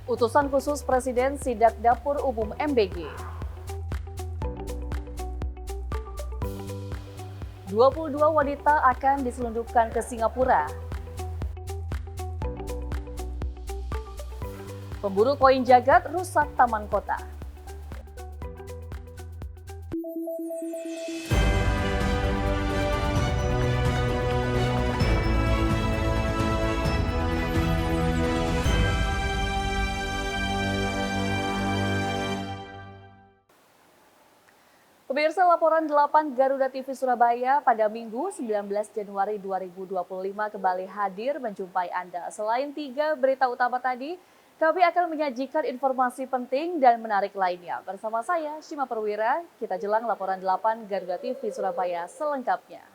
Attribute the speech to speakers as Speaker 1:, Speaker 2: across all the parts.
Speaker 1: Utusan khusus Presiden sidak dapur umum MBG. 22 wanita akan diselundupkan ke Singapura. Pemburu koin jagat rusak taman kota. Pemirsa, laporan 8 Garuda TV Surabaya pada Minggu 19 Januari 2025 kembali hadir menjumpai Anda. Selain 3 berita utama tadi, kami akan menyajikan informasi penting dan menarik lainnya. Bersama saya, Shima Perwira, kita jelang laporan 8 Garuda TV Surabaya selengkapnya.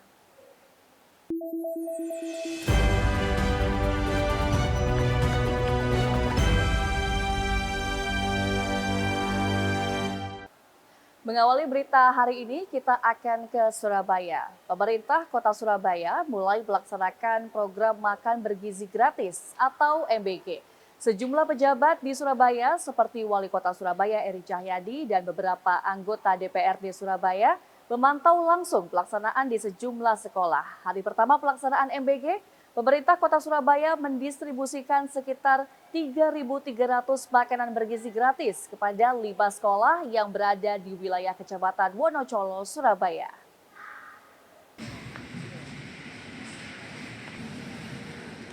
Speaker 1: Mengawali berita hari ini, kita akan ke Surabaya. Pemerintah Kota Surabaya mulai melaksanakan program makan bergizi gratis atau MBG. Sejumlah pejabat di Surabaya seperti Wali Kota Surabaya Eri Cahyadi dan beberapa anggota DPRD Surabaya memantau langsung pelaksanaan di sejumlah sekolah. Hari pertama pelaksanaan MBG, pemerintah Kota Surabaya mendistribusikan sekitar 3.300 makanan bergizi gratis kepada 5 sekolah yang berada di wilayah Kecamatan Wonocolo, Surabaya.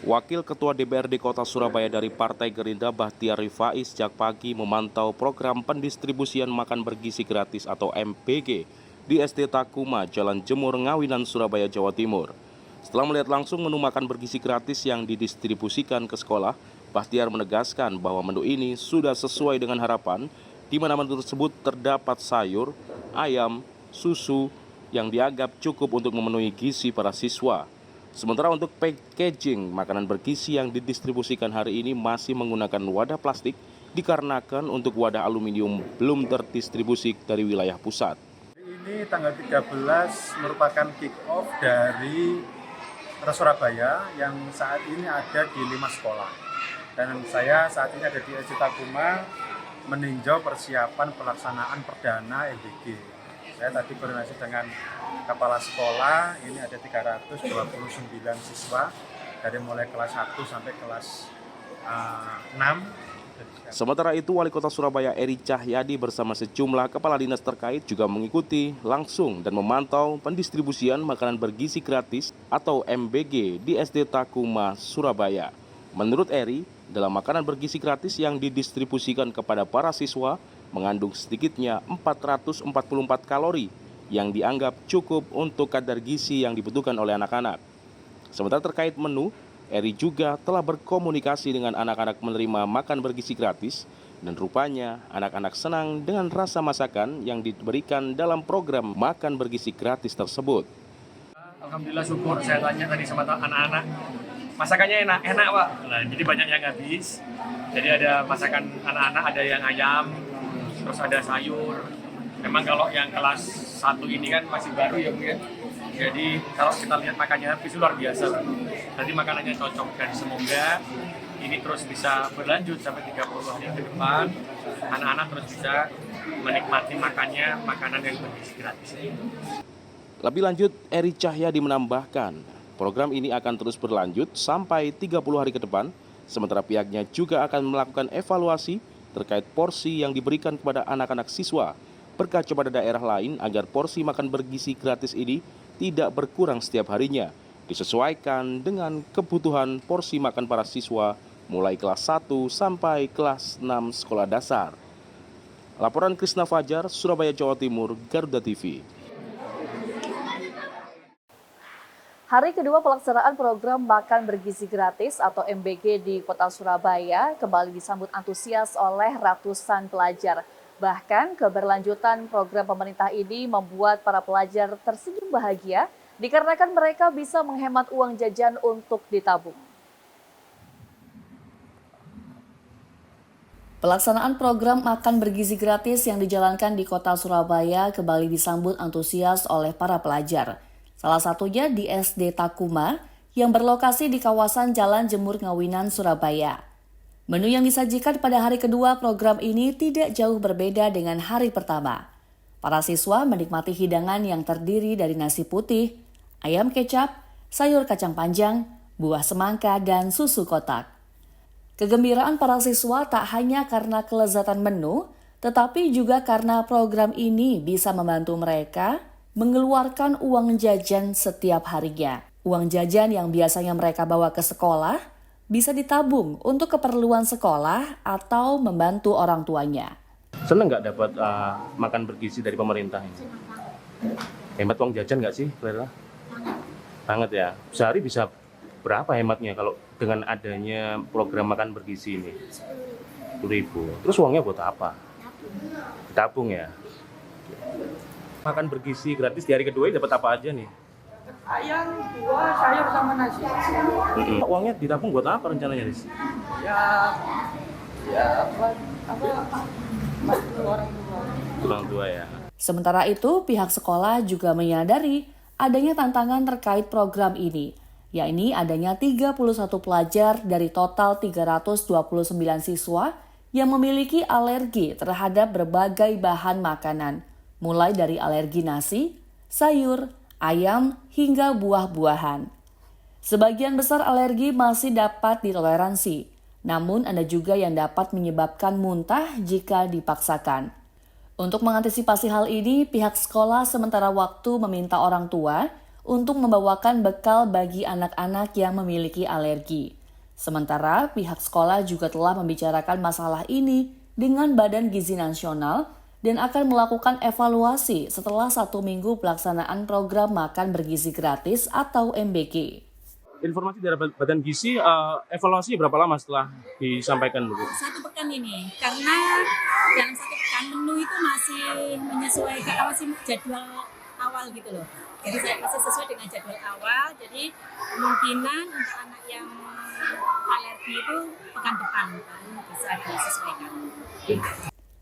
Speaker 2: Wakil Ketua DPRD Kota Surabaya dari Partai Gerindra Bahtiar Rifai sejak pagi memantau program pendistribusian makan bergizi gratis atau MBG di SD Takuma, Jalan Jemur, Ngawinan, Surabaya, Jawa Timur. Setelah melihat langsung menu makan bergizi gratis yang didistribusikan ke sekolah, Bahtiar menegaskan bahwa menu ini sudah sesuai dengan harapan, di mana menu tersebut terdapat sayur, ayam, susu yang dianggap cukup untuk memenuhi gizi para siswa. Sementara untuk packaging makanan bergizi yang didistribusikan hari ini masih menggunakan wadah plastik dikarenakan untuk wadah aluminium belum terdistribusi dari wilayah pusat.
Speaker 3: Ini tanggal 13 merupakan kick-off dari Kota Surabaya yang saat ini ada di 5 sekolah. Dan saya saat ini ada di SD Takuma meninjau persiapan pelaksanaan perdana MBG. Saya tadi koordinasi dengan kepala sekolah, ini ada 329 siswa dari mulai kelas 1 sampai kelas 6.
Speaker 2: Sementara itu, Wali Kota Surabaya Eri Cahyadi bersama sejumlah kepala dinas terkait juga mengikuti langsung dan memantau pendistribusian makanan bergizi gratis atau MBG di SD Takuma, Surabaya. Menurut Eri, dalam makanan bergizi gratis yang didistribusikan kepada para siswa mengandung sedikitnya 444 kalori yang dianggap cukup untuk kadar gizi yang dibutuhkan oleh anak-anak. Sementara terkait menu, Eri juga telah berkomunikasi dengan anak-anak menerima makan bergizi gratis dan rupanya anak-anak senang dengan rasa masakan yang diberikan dalam program makan bergizi gratis tersebut.
Speaker 4: Alhamdulillah syukur, saya tanya tadi sama anak-anak, masakannya enak Pak. Nah, jadi banyak yang habis. Jadi ada masakan anak-anak, ada yang ayam, terus ada sayur. Memang kalau yang kelas 1 ini kan masih baru ya Bu ya. Jadi kalau kita lihat makannya habis luar biasa. Tadi makanannya cocok dan semoga ini terus bisa berlanjut sampai 30 hari ke depan. Anak-anak terus bisa menikmati makanan yang bergizi gratis.
Speaker 2: Lebih lanjut, Eri Cahyadi menambahkan, program ini akan terus berlanjut sampai 30 hari ke depan, sementara pihaknya juga akan melakukan evaluasi terkait porsi yang diberikan kepada anak-anak siswa, berkaca pada daerah lain agar porsi makan bergizi gratis ini tidak berkurang setiap harinya, disesuaikan dengan kebutuhan porsi makan para siswa mulai kelas 1 sampai kelas 6 sekolah dasar. Laporan Krisna Fajar, Surabaya, Jawa Timur, Garuda TV.
Speaker 1: Hari kedua pelaksanaan program makan bergizi gratis atau MBG di Kota Surabaya kembali disambut antusias oleh ratusan pelajar. Bahkan keberlanjutan program pemerintah ini membuat para pelajar tersenyum bahagia dikarenakan mereka bisa menghemat uang jajan untuk ditabung. Pelaksanaan program makan bergizi gratis yang dijalankan di Kota Surabaya kembali disambut antusias oleh para pelajar. Salah satunya di SD Takuma yang berlokasi di kawasan Jalan Jemur Ngawinan, Surabaya. Menu yang disajikan pada hari kedua program ini tidak jauh berbeda dengan hari pertama. Para siswa menikmati hidangan yang terdiri dari nasi putih, ayam kecap, sayur kacang panjang, buah semangka, dan susu kotak. Kegembiraan para siswa tak hanya karena kelezatan menu, tetapi juga karena program ini bisa membantu mereka mengeluarkan uang jajan setiap harinya. Uang jajan yang biasanya mereka bawa ke sekolah bisa ditabung untuk keperluan sekolah atau membantu orang tuanya.
Speaker 2: Seneng nggak dapat makan bergizi dari pemerintah ini? Hemat uang jajan nggak sih, Clara? Banget ya. Sehari bisa berapa hematnya kalau dengan adanya program makan bergizi ini? 10.000. Terus uangnya buat apa? Ditabung ya. Makan bergizi gratis di hari kedua ini dapat apa aja nih?
Speaker 5: Ayam, buah, sayur sama nasi.
Speaker 2: Uangnya ditabung buat apa rencananya, Riz? Orang tua ya.
Speaker 1: Sementara itu, pihak sekolah juga menyadari adanya tantangan terkait program ini, yakni adanya 31 pelajar dari total 329 siswa yang memiliki alergi terhadap berbagai bahan makanan, mulai dari alergi nasi, sayur, ayam, hingga buah-buahan. Sebagian besar alergi masih dapat ditoleransi, namun ada juga yang dapat menyebabkan muntah jika dipaksakan. Untuk mengantisipasi hal ini, pihak sekolah sementara waktu meminta orang tua untuk membawakan bekal bagi anak-anak yang memiliki alergi. Sementara pihak sekolah juga telah membicarakan masalah ini dengan Badan Gizi Nasional dan akan melakukan evaluasi setelah 1 minggu pelaksanaan program makan bergizi gratis atau MBG.
Speaker 2: Informasi dari Badan Gizi, evaluasinya berapa lama setelah disampaikan, Bu?
Speaker 6: 1 pekan ini, karena dalam 1 pekan menu itu masih menyesuaikan masih jadwal awal gitu loh. Jadi saya masih sesuai dengan jadwal awal, jadi kemungkinan untuk anak yang alergi itu pekan depan bisa disesuaikan.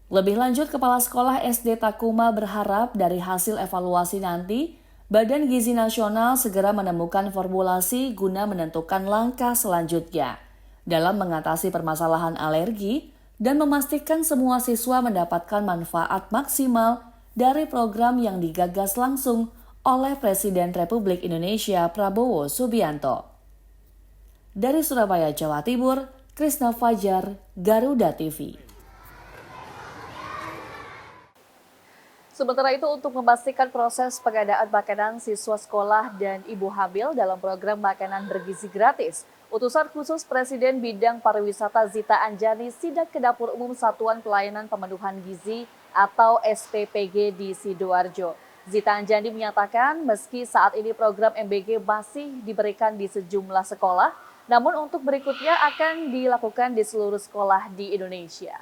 Speaker 1: Lebih lanjut, Kepala Sekolah SD Takuma berharap dari hasil evaluasi nanti, Badan Gizi Nasional segera menemukan formulasi guna menentukan langkah selanjutnya dalam mengatasi permasalahan alergi dan memastikan semua siswa mendapatkan manfaat maksimal dari program yang digagas langsung oleh Presiden Republik Indonesia Prabowo Subianto. Dari Surabaya, Jawa Timur, Krisna Fajar, Garuda TV. Sementara itu, untuk memastikan proses pengadaan makanan siswa sekolah dan ibu hamil dalam program makanan bergizi gratis, Utusan Khusus Presiden Bidang Pariwisata Zita Anjani sidak ke Dapur Umum Satuan Pelayanan Pemenuhan Gizi atau SPPG di Sidoarjo. Zita Anjani menyatakan meski saat ini program MBG masih diberikan di sejumlah sekolah, namun untuk berikutnya akan dilakukan di seluruh sekolah di Indonesia.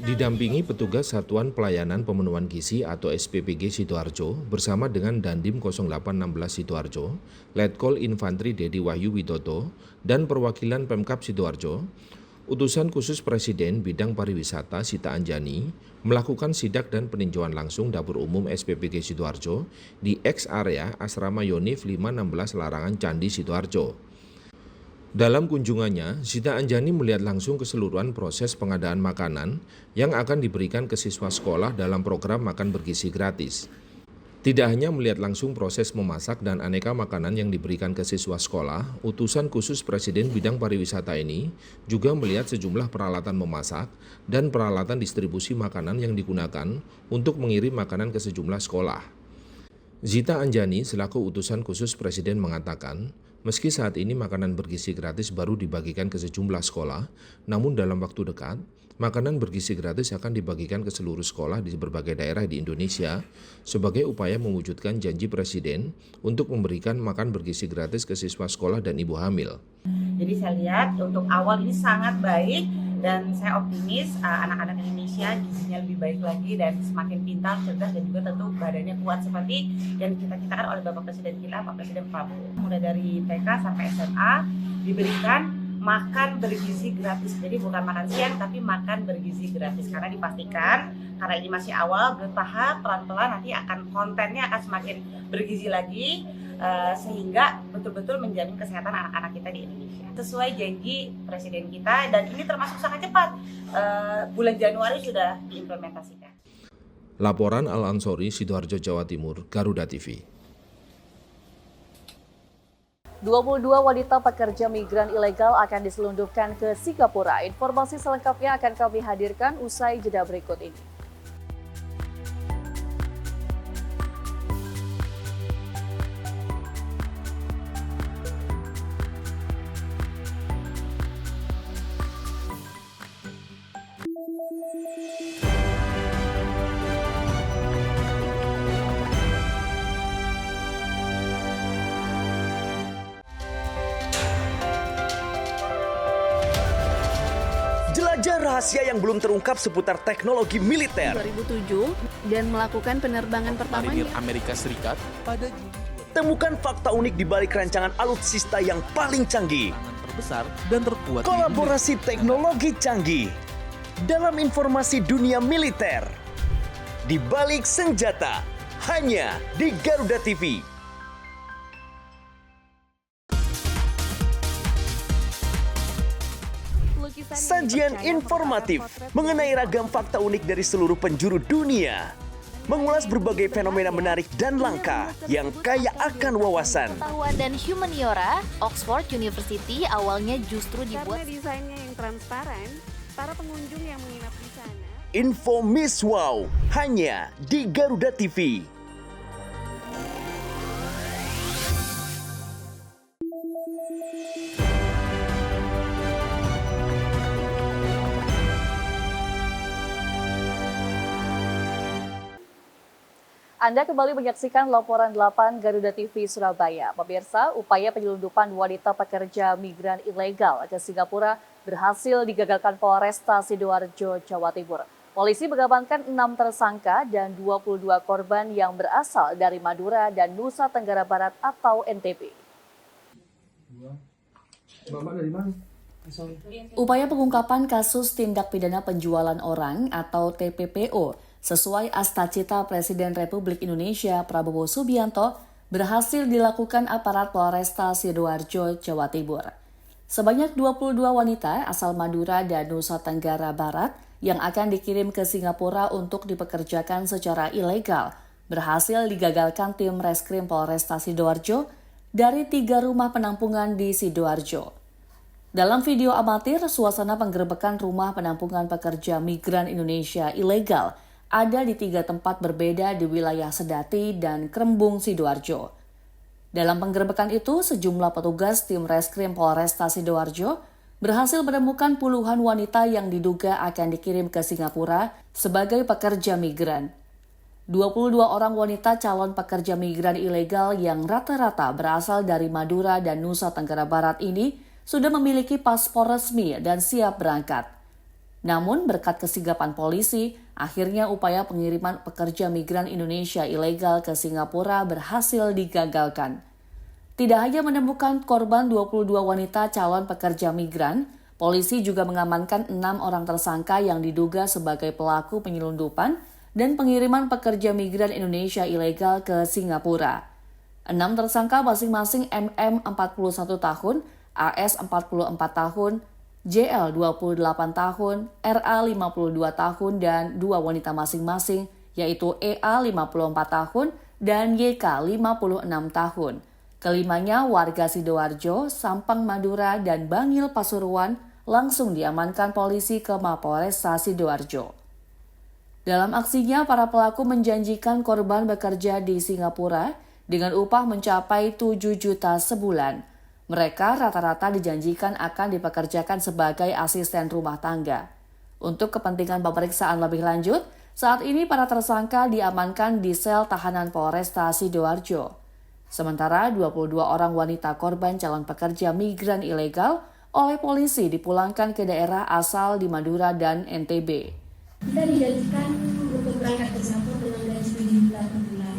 Speaker 7: Didampingi petugas Satuan Pelayanan Pemenuhan Gizi atau SPPG Sidoarjo bersama dengan Dandim 0816 Sidoarjo, Letkol Infantri Dedi Wahyu Widodo, dan perwakilan Pemkab Sidoarjo, Utusan Khusus Presiden Bidang Pariwisata Zita Anjani melakukan sidak dan peninjauan langsung Dapur Umum SPPG Sidoarjo di X area Asrama Yonif 516 Larangan Candi Sidoarjo. Dalam kunjungannya, Zita Anjani melihat langsung keseluruhan proses pengadaan makanan yang akan diberikan ke siswa sekolah dalam program makan bergizi gratis. Tidak hanya melihat langsung proses memasak dan aneka makanan yang diberikan ke siswa sekolah, Utusan Khusus Presiden Bidang Pariwisata ini juga melihat sejumlah peralatan memasak dan peralatan distribusi makanan yang digunakan untuk mengirim makanan ke sejumlah sekolah. Zita Anjani selaku Utusan Khusus Presiden mengatakan, meski saat ini makanan bergizi gratis baru dibagikan ke sejumlah sekolah, namun dalam waktu dekat, makanan bergizi gratis akan dibagikan ke seluruh sekolah di berbagai daerah di Indonesia sebagai upaya mewujudkan janji Presiden untuk memberikan makan bergizi gratis ke siswa sekolah dan ibu hamil.
Speaker 8: Jadi saya lihat untuk awal ini sangat baik dan saya optimis anak-anak Indonesia gizinya lebih baik lagi dan semakin pintar, cerdas dan juga tentu badannya kuat seperti yang dicita-citakan oleh Bapak Presiden kita, Pak Presiden Prabowo. Mulai dari TK sampai SMA diberikan makan bergizi gratis. Jadi bukan makan siang tapi makan bergizi gratis karena dipastikan karena ini masih awal bertahap pelan-pelan nanti akan kontennya akan semakin bergizi lagi. sehingga betul-betul menjamin kesehatan anak-anak kita di Indonesia. Sesuai janji Presiden kita, dan ini termasuk sangat cepat, bulan Januari sudah diimplementasikan.
Speaker 7: Laporan Al-Ansori, Sidoarjo, Jawa Timur, Garuda TV.
Speaker 1: 22 wanita pekerja migran ilegal akan diselundupkan ke Singapura. Informasi selengkapnya akan kami hadirkan usai jeda berikut ini.
Speaker 9: Jelajah rahasia yang belum terungkap seputar teknologi militer.
Speaker 10: 2007 dan melakukan penerbangan pertamanya.
Speaker 11: Amerika Serikat pada
Speaker 9: Temukan fakta unik di balik rancangan alutsista yang paling canggih.
Speaker 11: terbesar dan terkuat.
Speaker 9: Kolaborasi teknologi canggih dalam informasi dunia militer. Di balik senjata, hanya di Garuda TV. Sajian informatif mengenai ragam fakta unik dari seluruh penjuru dunia. Mengulas berbagai fenomena menarik dan langka yang kaya akan wawasan.
Speaker 12: Pengetahuan dan humaniora, Oxford University awalnya justru dibuat
Speaker 10: Karena desainnya yang transparan, para pengunjung yang menginap di sana.
Speaker 9: Info Miss Wow hanya di Garuda TV.
Speaker 1: Anda kembali menyaksikan laporan 8 Garuda TV Surabaya. Pemirsa, upaya penyelundupan wanita pekerja migran ilegal ke Singapura berhasil digagalkan Polresta Sidoarjo, Jawa Timur. Polisi mengamankan 6 tersangka dan 22 korban yang berasal dari Madura dan Nusa Tenggara Barat atau NTB. Upaya pengungkapan kasus tindak pidana penjualan orang atau TPPO sesuai Astacita Presiden Republik Indonesia Prabowo Subianto berhasil dilakukan aparat Polresta Sidoarjo, Jawa Timur. Sebanyak 22 wanita asal Madura dan Nusa Tenggara Barat yang akan dikirim ke Singapura untuk dipekerjakan secara ilegal berhasil digagalkan tim Reskrim Polresta Sidoarjo dari 3 rumah penampungan di Sidoarjo. Dalam video amatir, suasana penggerebekan rumah penampungan pekerja migran Indonesia ilegal ada di 3 tempat berbeda di wilayah Sedati dan Krembung, Sidoarjo. Dalam penggerebekan itu, sejumlah petugas tim Reskrim Polresta Sidoarjo berhasil menemukan puluhan wanita yang diduga akan dikirim ke Singapura sebagai pekerja migran. 22 orang wanita calon pekerja migran ilegal yang rata-rata berasal dari Madura dan Nusa Tenggara Barat ini sudah memiliki paspor resmi dan siap berangkat. Namun berkat kesigapan polisi, akhirnya upaya pengiriman pekerja migran Indonesia ilegal ke Singapura berhasil digagalkan. Tidak hanya menemukan korban 22 wanita calon pekerja migran, polisi juga mengamankan 6 orang tersangka yang diduga sebagai pelaku penyelundupan dan pengiriman pekerja migran Indonesia ilegal ke Singapura. 6 tersangka masing-masing MM 41 tahun, AS 44 tahun, JL 28 tahun, RA 52 tahun, dan 2 wanita masing-masing, yaitu EA 54 tahun dan YK 56 tahun. Kelimanya warga Sidoarjo, Sampang Madura, dan Bangil Pasuruan langsung diamankan polisi ke Mapolresta Sidoarjo. Dalam aksinya, para pelaku menjanjikan korban bekerja di Singapura dengan upah mencapai 7 juta sebulan. Mereka rata-rata dijanjikan akan dipekerjakan sebagai asisten rumah tangga. Untuk kepentingan pemeriksaan lebih lanjut, saat ini para tersangka diamankan di sel tahanan Polresta Sidoarjo. Sementara 22 orang wanita korban calon pekerja migran ilegal oleh polisi dipulangkan ke daerah asal di Madura dan NTB.
Speaker 13: Kita dijanjikan untuk berangkat ke Singapura dengan gaji 7 juta per bulan.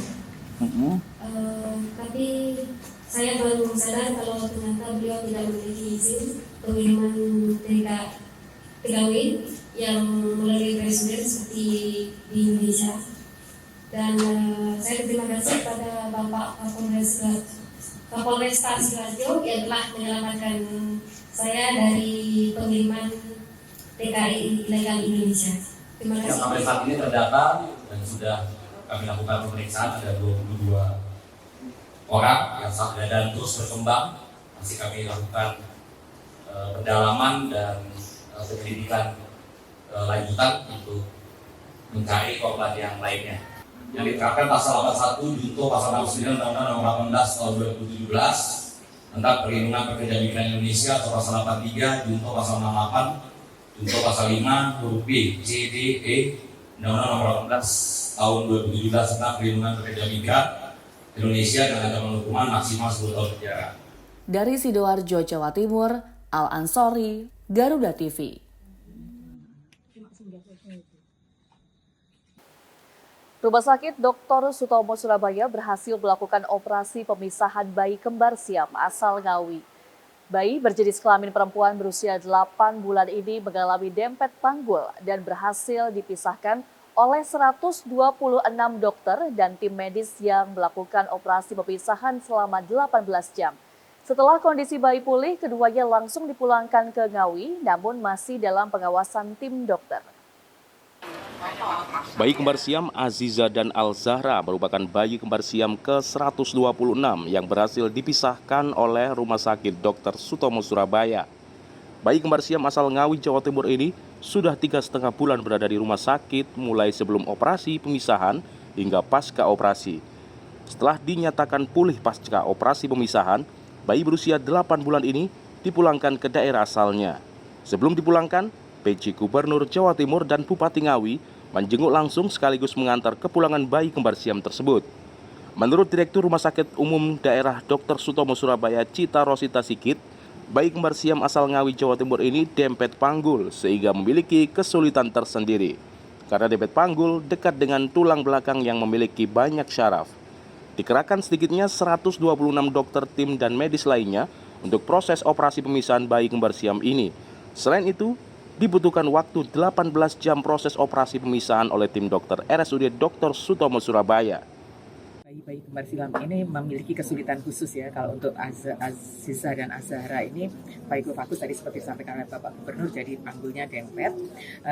Speaker 13: Tapi saya baru sadar kalau ternyata beliau tidak memiliki izin pengiriman pegawai yang melalui presiden seperti di Indonesia. Dan saya berterima kasih pada Bapak Kapolres Kapolresta Sidoarjo yang telah menyelamatkan saya dari pengiriman TKI ilegal Indonesia. Terima kasih.
Speaker 14: Sampai saat ini terdata dan sudah kami lakukan pemeriksaan ada 22 orang yang dan terus berkembang. Masih kami lakukan pendalaman dan penyelidikan lanjutan untuk mencari korban yang lainnya. Yang diterapkan pasal 81 junto pasal 69 Undang-Undang Nomor 18 Tahun 2017 tentang perlindungan pekerja migran Indonesia atau pasal 83 junto pasal 68 junto pasal 5 huruf B, C, D, E Undang-Undang Nomor 18 Tahun 2017 tentang perlindungan pekerja migran Indonesia dengan ancaman hukuman maksimal 10 tahun penjara.
Speaker 1: Dari Sidoarjo, Jawa Timur, Al Ansori, Garuda TV. Rumah Sakit Dr. Sutomo Surabaya berhasil melakukan operasi pemisahan bayi kembar siam asal Ngawi. Bayi berjenis kelamin perempuan berusia 8 bulan ini mengalami dempet panggul dan berhasil dipisahkan oleh 126 dokter dan tim medis yang melakukan operasi pemisahan selama 18 jam. Setelah kondisi bayi pulih, keduanya langsung dipulangkan ke Ngawi, namun masih dalam pengawasan tim dokter.
Speaker 2: Bayi kembar siam Aziza dan Al-Zahra merupakan bayi kembar siam ke-126 yang berhasil dipisahkan oleh Rumah Sakit Dr. Sutomo Surabaya. Bayi kembar siam asal Ngawi, Jawa Timur ini sudah 3,5 bulan berada di rumah sakit mulai sebelum operasi pemisahan hingga pasca operasi. Setelah dinyatakan pulih pasca operasi pemisahan, bayi berusia 8 bulan ini dipulangkan ke daerah asalnya. Sebelum dipulangkan, PJ Gubernur Jawa Timur dan Bupati Ngawi menjenguk langsung sekaligus mengantar kepulangan bayi kembar siam tersebut. Menurut Direktur Rumah Sakit Umum Daerah Dr. Sutomo Surabaya Cita Rosita Sikit, bayi kembar siam asal Ngawi, Jawa Timur ini dempet panggul sehingga memiliki kesulitan tersendiri. Karena dempet panggul dekat dengan tulang belakang yang memiliki banyak syaraf. Dikerahkan sedikitnya 126 dokter, tim, dan medis lainnya untuk proses operasi pemisahan bayi kembar siam ini. Selain itu, dibutuhkan waktu 18 jam proses operasi pemisahan oleh tim dokter RSUD Dr. Sutomo Surabaya.
Speaker 15: Bayi kembar siam ini memiliki kesulitan khusus ya. Kalau untuk Aziza dan Azahra ini vagus tadi seperti disampaikan oleh Bapak Gubernur, jadi panggulnya dempet.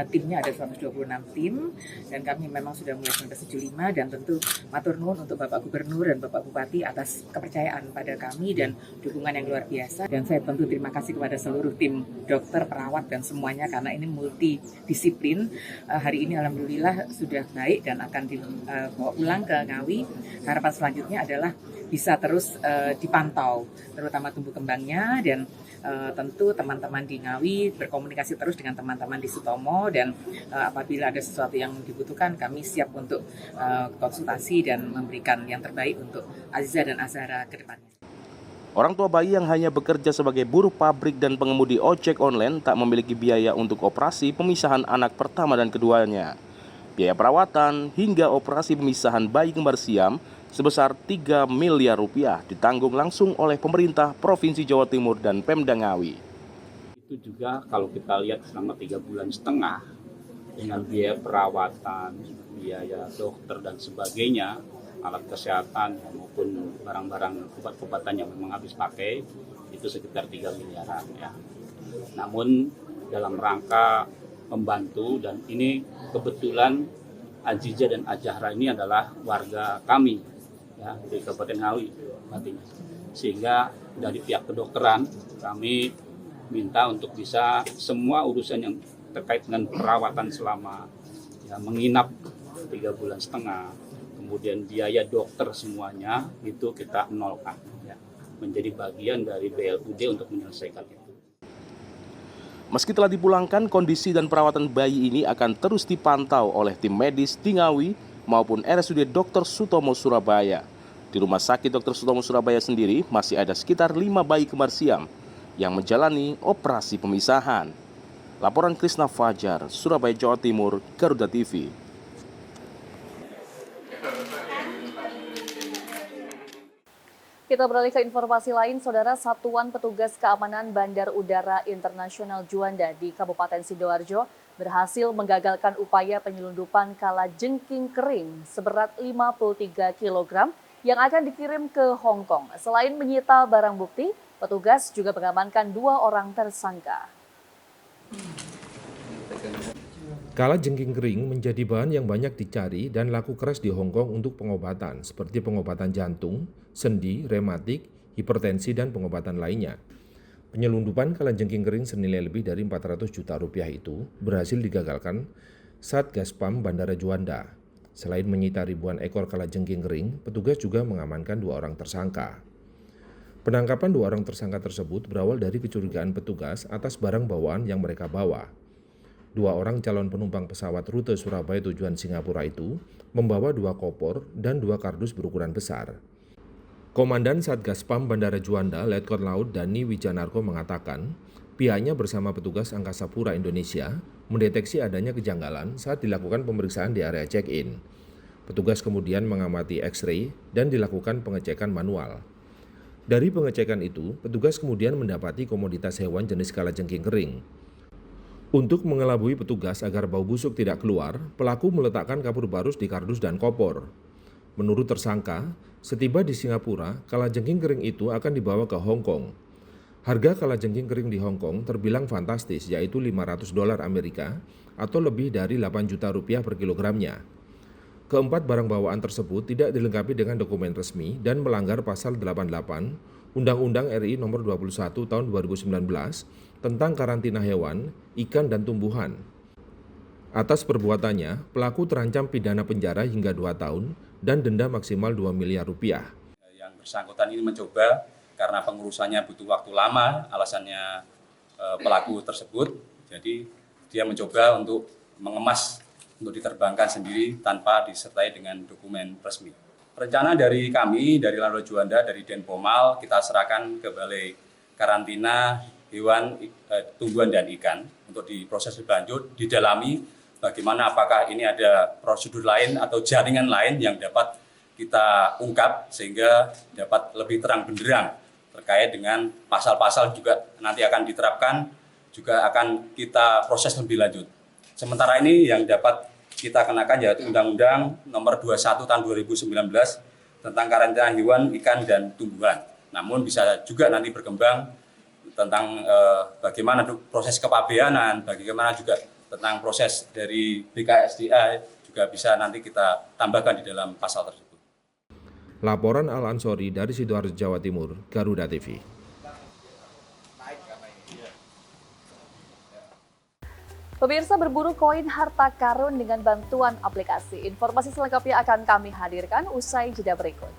Speaker 15: Timnya ada 126 tim dan kami memang sudah mulai 1975 dan tentu matur nuwun untuk Bapak Gubernur dan Bapak Bupati atas kepercayaan pada kami dan dukungan yang luar biasa. Dan saya tentu terima kasih kepada seluruh tim dokter, perawat dan semuanya karena ini multidisiplin. Hari ini alhamdulillah sudah baik dan akan dibawa pulang ke Ngawi. Harapan selanjutnya adalah bisa terus dipantau, terutama tumbuh kembangnya dan tentu teman-teman di Ngawi berkomunikasi terus dengan teman-teman di Sutomo dan apabila ada sesuatu yang dibutuhkan kami siap untuk konsultasi dan memberikan yang terbaik untuk Aziza dan Azahra ke depannya.
Speaker 2: Orang tua bayi yang hanya bekerja sebagai buruh pabrik dan pengemudi ojek online tak memiliki biaya untuk operasi pemisahan anak pertama dan keduanya. Biaya perawatan hingga operasi pemisahan bayi kembar siam sebesar 3 miliar rupiah ditanggung langsung oleh pemerintah Provinsi Jawa Timur dan Pemda Ngawi.
Speaker 16: Itu juga kalau kita lihat selama 3,5 bulan dengan biaya perawatan, biaya dokter dan sebagainya, alat kesehatan maupun barang-barang obat-obatan yang memang habis pakai itu sekitar 3 miliaran ya. Namun dalam rangka membantu dan ini kebetulan Aziza dan Azahra ini adalah warga kami ya di Kabupaten Ngawi artinya. Sehingga dari pihak kedokteran kami minta untuk bisa semua urusan yang terkait dengan perawatan selama ya, menginap 3,5 bulan, kemudian biaya dokter semuanya itu kita nolkan ya, menjadi bagian dari BLUD untuk menyelesaikan itu.
Speaker 2: Meski telah dipulangkan, kondisi dan perawatan bayi ini akan terus dipantau oleh tim medis di Ngawi maupun RSUD Dr. Sutomo Surabaya. Di Rumah Sakit Dr. Sutomo Surabaya sendiri masih ada sekitar 5 bayi kembar siam yang menjalani operasi pemisahan. Laporan Krisna Fajar, Surabaya, Jawa Timur, Garuda TV.
Speaker 1: Kita beralih ke informasi lain, Saudara. Satuan Petugas Keamanan Bandar Udara Internasional Juanda di Kabupaten Sidoarjo berhasil menggagalkan upaya penyelundupan kalajengking kering seberat 53 kg yang akan dikirim ke Hong Kong. Selain menyita barang bukti, petugas juga mengamankan 2 orang tersangka.
Speaker 7: Kalajengking kering menjadi bahan yang banyak dicari dan laku keras di Hong Kong untuk pengobatan, seperti pengobatan jantung, sendi, rematik, hipertensi, dan pengobatan lainnya. Penyelundupan kalajengking kering senilai lebih dari 400 juta rupiah itu berhasil digagalkan Satgaspam Bandara Juanda. Selain menyita ribuan ekor kalajengking kering, petugas juga mengamankan 2 orang tersangka. Penangkapan 2 orang tersangka tersebut berawal dari kecurigaan petugas atas barang bawaan yang mereka bawa. 2 orang calon penumpang pesawat rute Surabaya tujuan Singapura itu membawa 2 kopor dan 2 kardus berukuran besar. Komandan Satgaspam Bandara Juanda, Letkol Laut Dani Wijanarko mengatakan, pihaknya bersama petugas Angkasa Pura Indonesia mendeteksi adanya kejanggalan saat dilakukan pemeriksaan di area check-in. Petugas kemudian mengamati X-ray dan dilakukan pengecekan manual. Dari pengecekan itu, petugas kemudian mendapati komoditas hewan jenis kalajengking kering. Untuk mengelabui petugas agar bau busuk tidak keluar, pelaku meletakkan kapur barus di kardus dan kopor. Menurut tersangka, setiba di Singapura, kalajengking kering itu akan dibawa ke Hong Kong. Harga kalajengking kering di Hong Kong terbilang fantastis, yaitu $500 Amerika atau lebih dari 8 juta rupiah per kilogramnya. Keempat barang bawaan tersebut tidak dilengkapi dengan dokumen resmi dan melanggar pasal 88 Undang-Undang RI Nomor 21 Tahun 2019 tentang karantina hewan, ikan, dan tumbuhan. Atas perbuatannya, pelaku terancam pidana penjara hingga 2 tahun dan denda maksimal 2 miliar rupiah.
Speaker 17: Yang bersangkutan ini mencoba karena pengurusannya butuh waktu lama, alasannya pelaku tersebut, jadi dia mencoba untuk mengemas untuk diterbangkan sendiri tanpa disertai dengan dokumen resmi. Rencana dari kami, dari Lanut Juanda, dari Denpomal, kita serahkan ke Balai Karantina Hewan, Tumbuhan, dan Ikan untuk diproses lebih lanjut, didalami bagaimana apakah ini ada prosedur lain atau jaringan lain yang dapat kita ungkap sehingga dapat lebih terang benderang terkait dengan pasal-pasal juga nanti akan diterapkan, juga akan kita proses lebih lanjut. Sementara ini yang dapat kita kenakan yaitu Undang-Undang Nomor 21 Tahun 2019 tentang karantina hewan, ikan, dan tumbuhan. Namun bisa juga nanti berkembang tentang bagaimana proses kepabeanan, bagaimana juga tentang proses dari BKSDA juga bisa nanti kita tambahkan di dalam pasal tersebut.
Speaker 7: Laporan Al-Ansori dari Sidoarjo, Jawa Timur, Garuda TV.
Speaker 1: Pemirsa, berburu koin harta karun dengan bantuan aplikasi. Informasi selengkapnya akan kami hadirkan usai jeda berikut.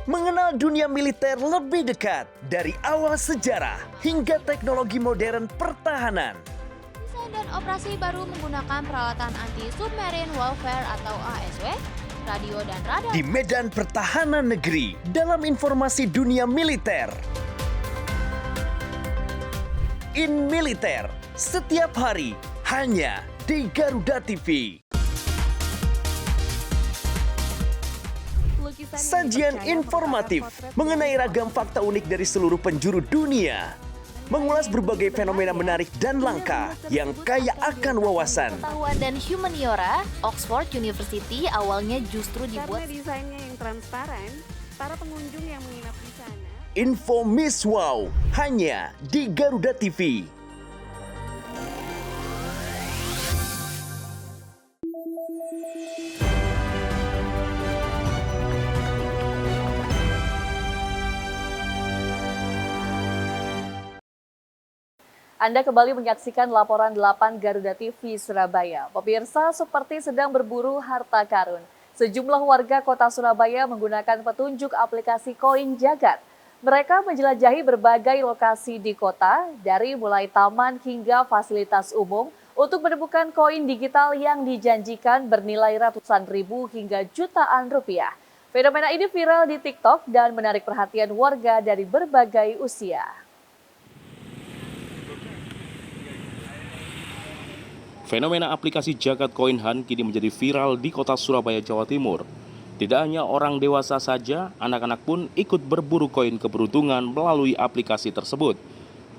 Speaker 9: Mengenal dunia militer lebih dekat dari awal sejarah hingga teknologi modern pertahanan.
Speaker 12: Desain dan operasi baru menggunakan peralatan anti-submarine warfare atau ASW, radio dan radar.
Speaker 9: Di medan pertahanan negeri dalam informasi dunia militer. In Militer, setiap hari hanya di Garuda TV. Sajian informatif mengenai ragam fakta unik dari seluruh penjuru dunia. Mengulas berbagai fenomena menarik dan langka yang kaya akan wawasan.
Speaker 12: Pengetahuan dan humaniora, Oxford University awalnya justru dibuat
Speaker 10: karena desainnya yang transparan, para pengunjung yang menginap di sana.
Speaker 9: Info Miss Wow hanya di Garuda TV.
Speaker 1: Anda kembali menyaksikan laporan 8 Garuda TV Surabaya. Pemirsa, seperti sedang berburu harta karun. Sejumlah warga kota Surabaya menggunakan petunjuk aplikasi Koin Jagat. Mereka menjelajahi berbagai lokasi di kota, dari mulai taman hingga fasilitas umum, untuk menemukan koin digital yang dijanjikan bernilai ratusan ribu hingga jutaan rupiah. Fenomena ini viral di TikTok dan menarik perhatian warga dari berbagai usia.
Speaker 2: Fenomena aplikasi Jagat Koin Hunt kini menjadi viral di kota Surabaya, Jawa Timur. Tidak hanya orang dewasa saja, anak-anak pun ikut berburu koin keberuntungan melalui aplikasi tersebut.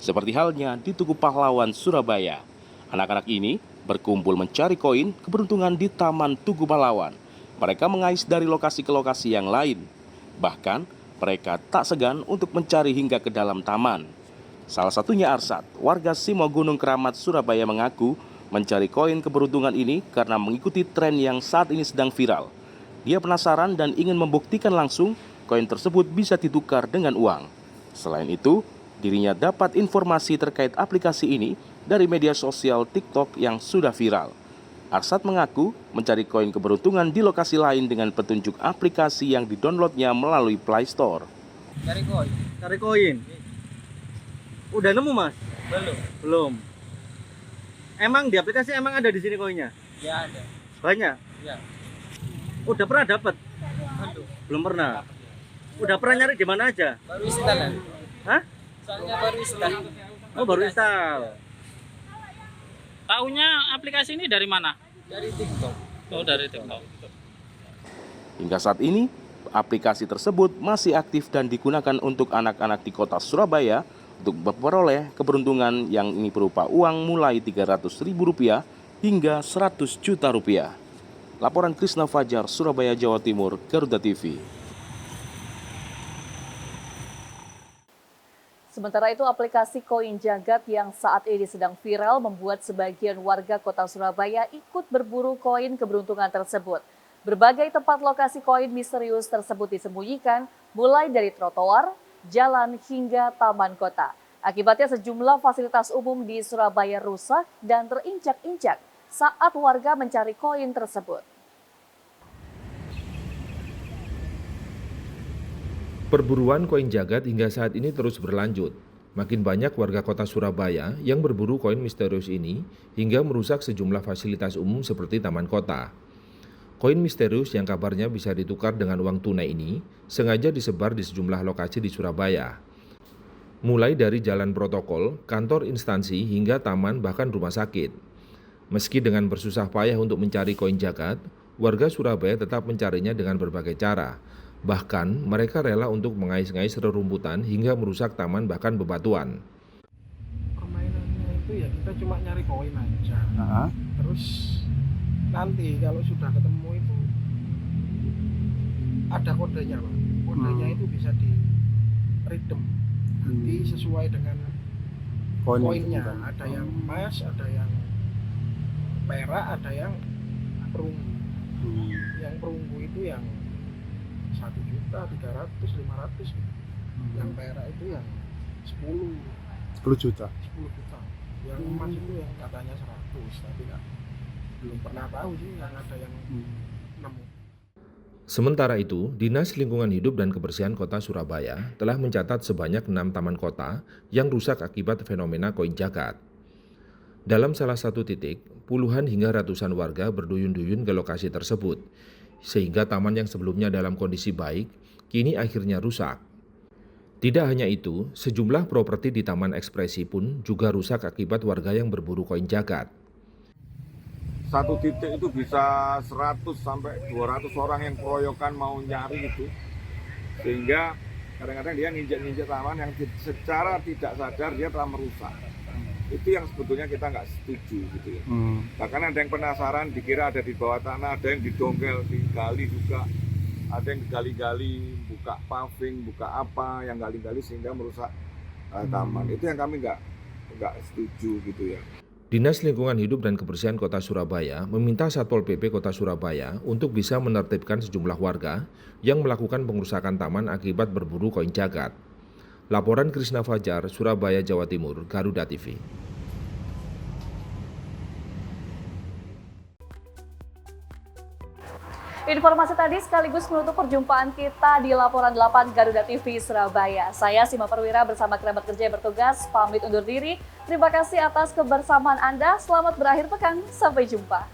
Speaker 2: Seperti halnya di Tugu Pahlawan, Surabaya. Anak-anak ini berkumpul mencari koin keberuntungan di Taman Tugu Pahlawan. Mereka mengais dari lokasi ke lokasi yang lain. Bahkan, mereka tak segan untuk mencari hingga ke dalam taman. Salah satunya Arsat, warga Simo Gunung Keramat, Surabaya mengaku mencari koin keberuntungan ini karena mengikuti tren yang saat ini sedang viral. Dia penasaran dan ingin membuktikan langsung koin tersebut bisa ditukar dengan uang. Selain itu, dirinya dapat informasi terkait aplikasi ini dari media sosial TikTok yang sudah viral. Arsat mengaku mencari koin keberuntungan di lokasi lain dengan petunjuk aplikasi yang didownloadnya melalui Play Store.
Speaker 18: Cari koin. Cari koin. Udah nemu, Mas? Belum. Emang di aplikasi emang ada di sini koinnya?
Speaker 19: Ya ada.
Speaker 18: Banyak?
Speaker 19: Ya.
Speaker 18: Udah pernah dapat? Belum pernah. Udah pernah nyari di mana aja?
Speaker 19: Baru install.
Speaker 18: Hah?
Speaker 19: Soalnya baru install.
Speaker 18: Oh, baru install.
Speaker 19: Taunya aplikasi ini dari mana? Dari TikTok. Oh, dari TikTok.
Speaker 2: Hingga saat ini, aplikasi tersebut masih aktif dan digunakan untuk anak-anak di kota Surabaya untuk memperoleh keberuntungan yang ini berupa uang mulai Rp300.000 hingga Rp100 juta. Laporan Krisna Fajar, Surabaya, Jawa Timur, Garuda TV.
Speaker 1: Sementara itu, aplikasi Koin Jagat yang saat ini sedang viral membuat sebagian warga kota Surabaya ikut berburu koin keberuntungan tersebut. Berbagai tempat lokasi koin misterius tersebut disembunyikan, mulai dari trotoar, jalan hingga taman kota. Akibatnya sejumlah fasilitas umum di Surabaya rusak dan terinjak-injak saat warga mencari koin tersebut.
Speaker 7: Perburuan koin jagat hingga saat ini terus berlanjut. Makin banyak warga kota Surabaya yang berburu koin misterius ini hingga merusak sejumlah fasilitas umum seperti taman kota. Koin misterius yang kabarnya bisa ditukar dengan uang tunai ini sengaja disebar di sejumlah lokasi di Surabaya. Mulai dari jalan protokol, kantor instansi hingga taman bahkan rumah sakit. Meski dengan bersusah payah untuk mencari koin jagat, warga Surabaya tetap mencarinya dengan berbagai cara. Bahkan mereka rela untuk mengais-ngais rerumputan hingga merusak taman bahkan bebatuan.
Speaker 20: Permainannya itu ya kita cuma nyari koin aja. Terus nanti kalau sudah ketemu itu ada kodenya, Pak. Kodenya itu bisa di redeem. Nanti sesuai dengan koinnya. Ada yang emas, ada yang perak, ada yang perunggu. Yang perunggu itu yang 1 juta, 300, 500 gitu. Yang perak itu yang 10 juta. Yang emas itu yang katanya 100, tapi belum pernah tahu sih yang ada yang nemu.
Speaker 7: Sementara itu, Dinas Lingkungan Hidup dan Kebersihan Kota Surabaya telah mencatat sebanyak 6 taman kota yang rusak akibat fenomena koin jagat. Dalam salah satu titik, puluhan hingga ratusan warga berduyun-duyun ke lokasi tersebut, sehingga taman yang sebelumnya dalam kondisi baik, kini akhirnya rusak. Tidak hanya itu, sejumlah properti di Taman Ekspresi pun juga rusak akibat warga yang berburu koin jagat.
Speaker 21: Satu titik itu bisa 100 sampai 200 orang yang keroyokan mau nyari itu. Sehingga kadang-kadang dia nginjek-nginjek taman yang secara tidak sadar dia telah merusak. Itu yang sebetulnya kita nggak setuju gitu ya. Bahkan ada yang penasaran dikira ada di bawah tanah, ada yang didongkel, digali juga. Ada yang digali-gali, buka paving, buka apa, yang gali-gali sehingga merusak taman. Itu yang kami nggak setuju gitu ya.
Speaker 7: Dinas Lingkungan Hidup dan Kebersihan Kota Surabaya meminta Satpol PP Kota Surabaya untuk bisa menertibkan sejumlah warga yang melakukan pengerusakan taman akibat berburu koin jagat. Laporan Krisna Fajar, Surabaya, Jawa Timur, Garuda TV.
Speaker 1: Informasi tadi sekaligus menutup perjumpaan kita di Laporan 8 Garuda TV Surabaya. Saya Sima Perwira bersama kerabat kerja yang bertugas pamit undur diri. Terima kasih atas kebersamaan Anda. Selamat berakhir pekan. Sampai jumpa.